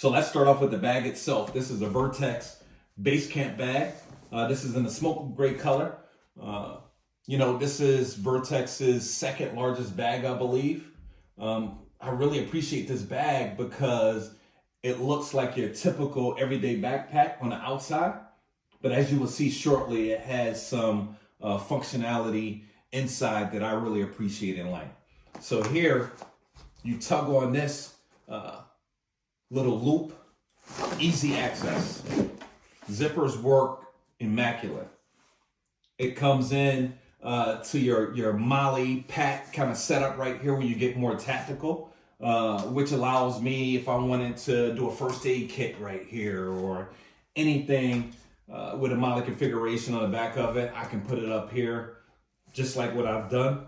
So let's start off with the bag itself. This is a Vertx Basecamp bag. This is in the smoke gray color. This is Vertex's second largest bag, I believe. I really appreciate this bag because it looks like your typical everyday backpack on the outside. But as you will see shortly, it has some functionality inside that I really appreciate and like. So here, you tug on this little loop, easy access. Zippers work immaculate. It comes in to your Molly pack kind of setup right here where you get more tactical, which allows me, if I wanted to do a first aid kit right here or anything with a Molly configuration on the back of it, I can put it up here just like what I've done.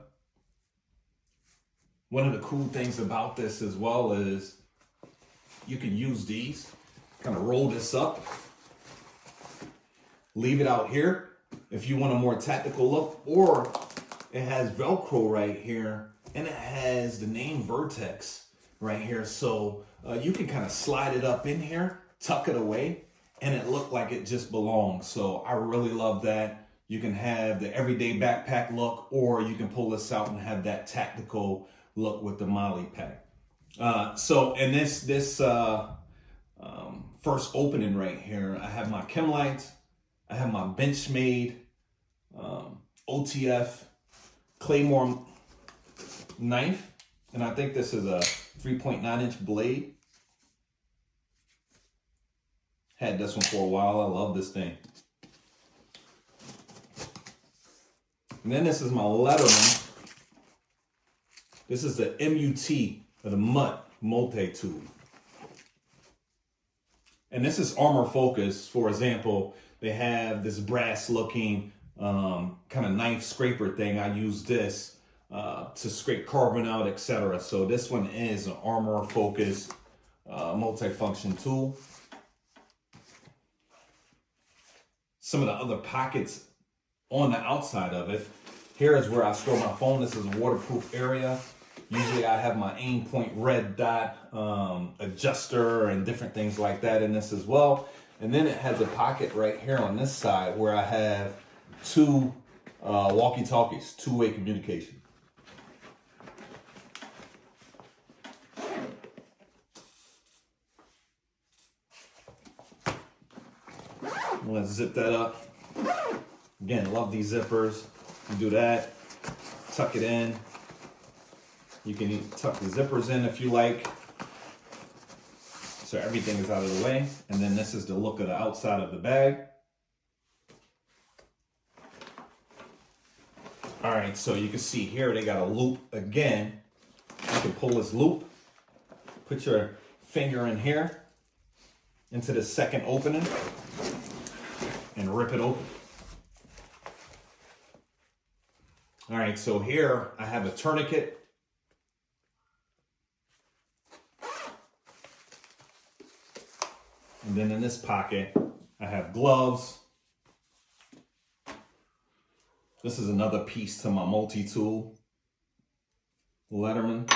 One of the cool things about this as well is you can use these, kind of roll this up, leave it out here if you want a more tactical look, or it has Velcro right here and it has the name Vertx right here. So you can kind of slide it up in here, tuck it away, and it looked like it just belongs. So I really love that. You can have the everyday backpack look, or you can pull this out and have that tactical look with the Molly pack. So in this first opening right here, I have my chem lights, I have my Benchmade OTF Claymore knife, and I think this is a 3.9-inch blade. Had this one for a while. I love this thing. And then this is my Letterman. This is the MUT, or the MUT multi-tool. And this is armor focused. For example, they have this brass looking kind of knife scraper thing. I use this to scrape carbon out, etc. So this one is an armor focused multi-function tool. Some of the other pockets on the outside of it. Here is where I store my phone. This is a waterproof area. Usually I have my Aimpoint red dot adjuster and different things like that in this as well. And then it has a pocket right here on this side where I have two walkie-talkies, two-way communication. Let's zip that up. Again, love these zippers. You do that, tuck it in. You can tuck the zippers in if you like. So everything is out of the way. And then this is the look of the outside of the bag. All right, so you can see here they got a loop again. You can pull this loop, put your finger in here into the second opening and rip it open. All right, so here I have a tourniquet. And then in this pocket, I have gloves. This is another piece to my multi-tool. Letterman.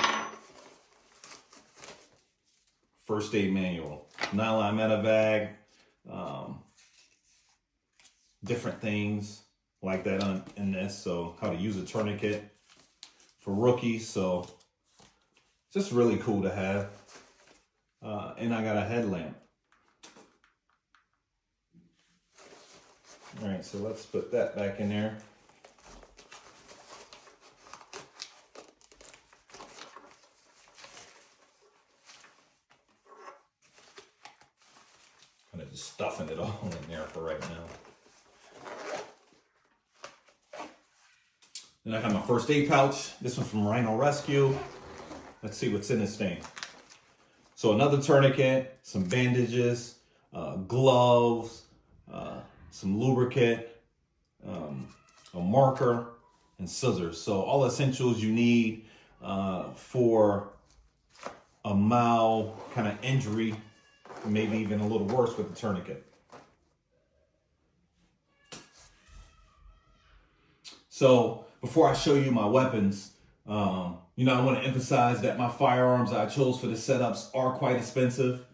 First aid manual. Nylon medevac. Different things like that in this. So how to use a tourniquet for rookies. So just really cool to have. And I got a headlamp. All right, so let's put that back in there. Kind of just stuffing it all in there for right now. Then I got my first aid pouch. This one's from Rhino Rescue. Let's see what's in this thing. So another tourniquet, some bandages, gloves, some lubricant, a marker, and scissors. So all essentials you need for a mild kind of injury, maybe even a little worse with the tourniquet. So before I show you my weapons, I want to emphasize that my firearms I chose for the setups are quite expensive.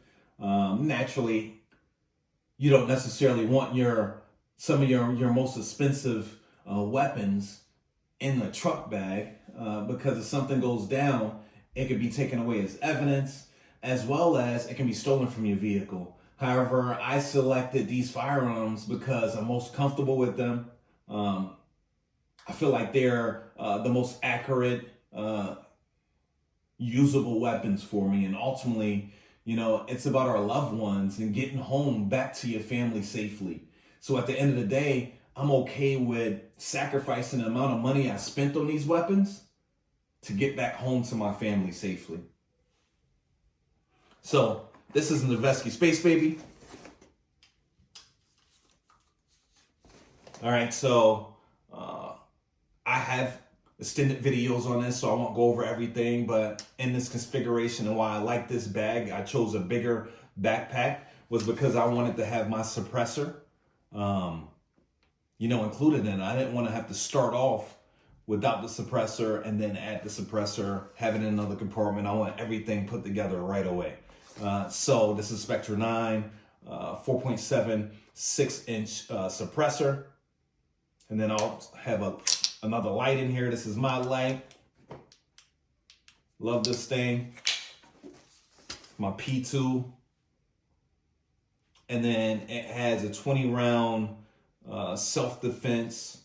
Naturally, you don't necessarily want some of your most expensive weapons in the truck bag because if something goes down, it could be taken away as evidence, as well as it can be stolen from your vehicle. However, I selected these firearms because I'm most comfortable with them. I feel like they're the most accurate, usable weapons for me. And ultimately, it's about our loved ones and getting home back to your family safely. So at the end of the day, I'm okay with sacrificing the amount of money I spent on these weapons to get back home to my family safely. So this is Noveske Space Baby. All right, so I have extended videos on this, so I won't go over everything, but in this configuration and why I like this bag, I chose a bigger backpack was because I wanted to have my suppressor, included in it. I didn't want to have to start off without the suppressor and then add the suppressor, have it in another compartment. I want everything put together right away. So this is Spectre 9, 4.7 6-inch suppressor. And then I'll have another light in here. This is my light. Love this thing. My P-2. And then it has a 20 round self-defense.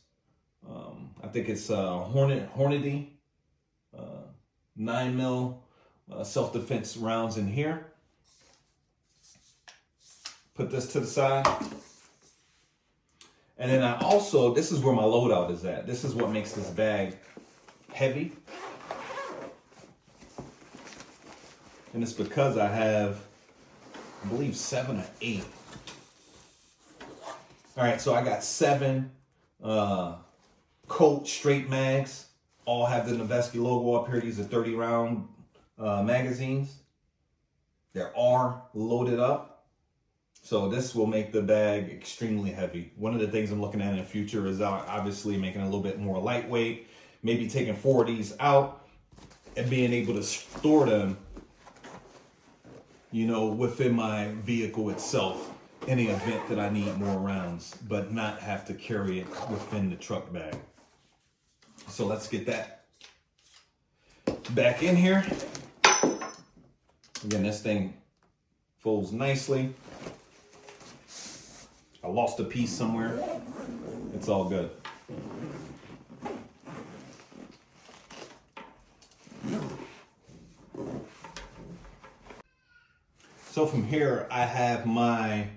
I think it's Hornady 9mm self-defense rounds in here. Put this to the side. And then I also, this is where my loadout is at. This is what makes this bag heavy. And it's because I have, I believe, 7 or 8. All right, so I got 7 Colt straight mags. All have the Noveske logo up here. These are 30 round magazines. They are loaded up. So this will make the bag extremely heavy. One of the things I'm looking at in the future is obviously making it a little bit more lightweight, maybe taking 4 of these out and being able to store them, within my vehicle itself in the event that I need more rounds, but not have to carry it within the truck bag. So let's get that back in here. Again, this thing folds nicely. I lost a piece somewhere. It's all good. So from here, I have my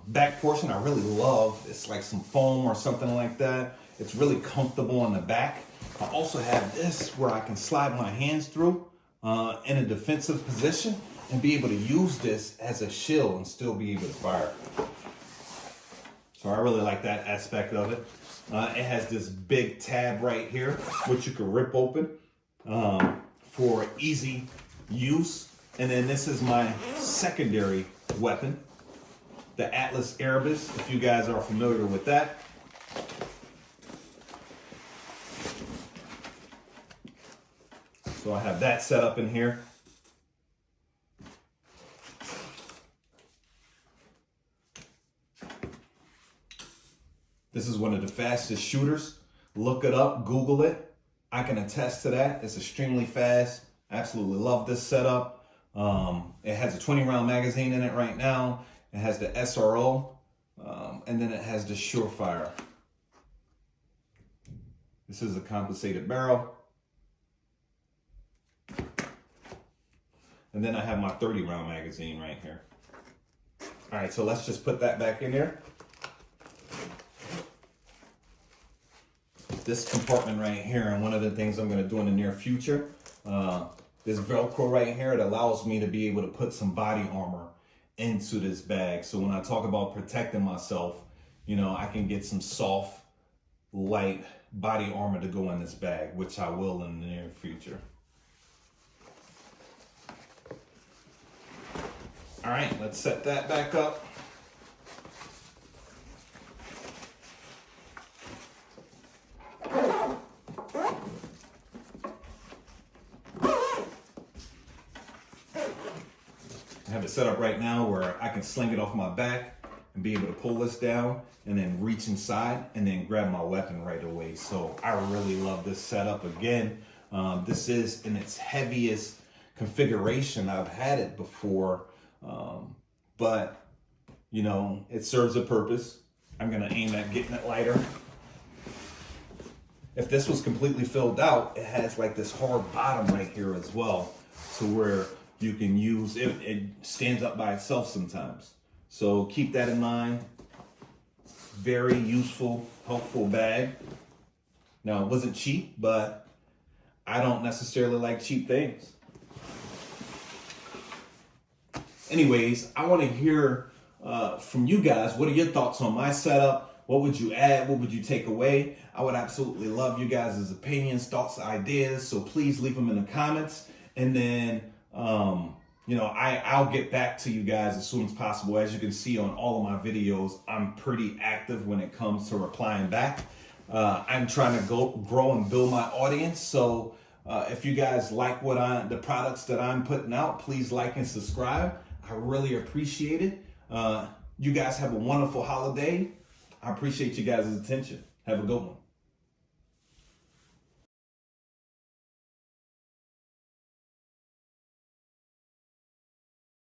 back portion. I really love. It's like some foam or something like that. It's really comfortable on the back. I also have this where I can slide my hands through in a defensive position and be able to use this as a shield and still be able to fire. So I really like that aspect of it. It has this big tab right here, which you can rip open for easy use. And then this is my secondary weapon, the Atlas Erebus, if you guys are familiar with that. So I have that set up in here. This is one of the fastest shooters. Look it up, Google it. I can attest to that. It's extremely fast. Absolutely love this setup. It has a 20 round magazine in it right now. It has the SRO, and then it has the Surefire. This is a compensated barrel. And then I have my 30 round magazine right here. All right, so let's just put that back in there. This compartment right here, and one of the things I'm going to do in the near future, this Velcro right here, it allows me to be able to put some body armor into this bag. So when I talk about protecting myself, I can get some soft, light body armor to go in this bag, which I will in the near future. All right, let's set that back up. I have a it set up right now where I can sling it off my back and be able to pull this down and then reach inside and then grab my weapon right away. So I really love this setup. Again, this is in its heaviest configuration I've had it before, but you know, it serves a purpose. I'm gonna aim at getting it lighter. If this was completely filled out, it has like this hard bottom right here as well, to where you can use it. It stands up by itself sometimes. So keep that in mind. Very useful, helpful bag. Now, it wasn't cheap, but I don't necessarily like cheap things. Anyways, I want to hear from you guys. What are your thoughts on my setup? What would you add? What would you take away? I would absolutely love you guys' opinions, thoughts, ideas. So please leave them in the comments. And then, you know, I'll get back to you guys as soon as possible. As you can see on all of my videos, I'm pretty active when it comes to replying back. I'm trying to grow and build my audience. So if you guys like the products that I'm putting out, please like and subscribe. I really appreciate it. You guys have a wonderful holiday. I appreciate you guys' attention. Have a good one.